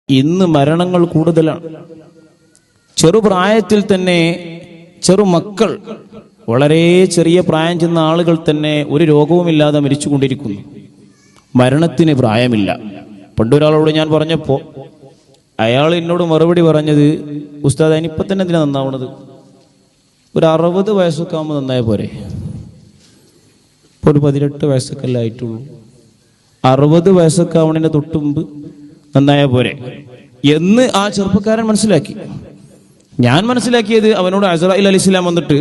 ഇന്ന് മരണങ്ങൾ കൂടുതലാണ്. ചെറുപ്രായത്തിൽ തന്നെ ചെറുമക്കൾ, വളരെ ചെറിയ പ്രായം ചെന്ന ആളുകൾ തന്നെ ഒരു രോഗവുമില്ലാതെ മരിച്ചുകൊണ്ടിരിക്കുന്നു. മരണത്തിന് പ്രായമില്ല. പണ്ടൊരാളോട് ഞാൻ പറഞ്ഞപ്പോൾ അയാൾ എന്നോട് മറുപടി പറഞ്ഞത്, ഉസ്താദ് അതിനിപ്പോൾ തന്നെ എന്തിനാ നന്നാവണത്, ഒരു 60 വയസ്സൊക്കെ ആകുമ്പോൾ നന്നായ പോരെ, ഇപ്പോൾ ഒരു 18 വയസ്സൊക്കെ അല്ലേ ആയിട്ടുള്ളൂ, 60 വയസ്സൊക്കെ ആവണതിന് തൊട്ട് മുമ്പ് നന്നായ പോരെ എന്ന് ആ ചെറുപ്പക്കാരൻ മനസ്സിലാക്കി. ഞാൻ മനസ്സിലാക്കിയത്, അവനോട് അസ്രാഈൽ അലൈഹിസ്സലാം വന്നിട്ട്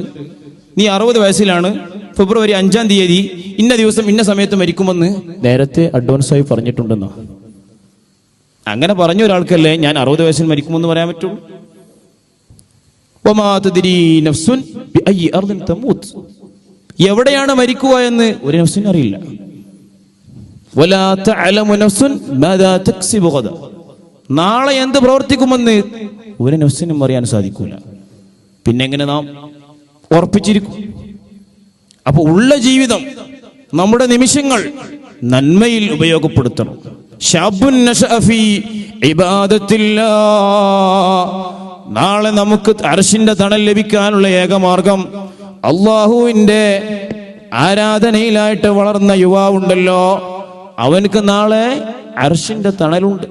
നീ 60 വയസ്സിലാണ്, ഫെബ്രുവരി 5-ാം തീയതി ഇന്ന ദിവസം ഇന്ന സമയത്ത് മരിക്കുമെന്ന് നേരത്തെ അഡ്വാൻസായി പറഞ്ഞിട്ടുണ്ടെന്നോ. അങ്ങനെ പറഞ്ഞ ഒരാൾക്കല്ലേ ഞാൻ 60 വയസ്സിൽ മരിക്കുമെന്ന് പറയാൻ പറ്റുള്ളൂ. വമാ തദ്രീ നഫ്സുൻ ബിഅയ്യി അർദിൻ തമൂത്ത്, എവിടെയാണ് മരിക്കുക എന്ന് ഒരു നഫ്സിനും അറിയില്ല. വലാ തഅലമു നഫ്സുൻ മാദാ തക്സിബു ഗദ, നാളെ എന്ത് പ്രവർത്തിക്കുമെന്ന് ഒരു നഫ്സിനും അറിയാൻ സാധിക്കൂല. പിന്നെ എങ്ങനെ നാം ഉറപ്പിച്ചിരിക്കും? അപ്പൊ ഉള്ള ജീവിതം, നമ്മുടെ നിമിഷങ്ങൾ നന്മയിൽ ഉപയോഗപ്പെടുത്തണം. ശാബുൻ നശഅ ഫീ ഇബാദത്തില്ലാഹ്, നാളെ നമുക്ക് അർശിന്റെ തണൽ ലഭിക്കാനുള്ള ഏകമാർഗം അള്ളാഹുവിന്റെ ആരാധനയിലായിട്ട് വളർന്ന യുവാവുണ്ടല്ലോ, അവനക്ക് നാളെ അർശിന്റെ തണലുണ്ട്.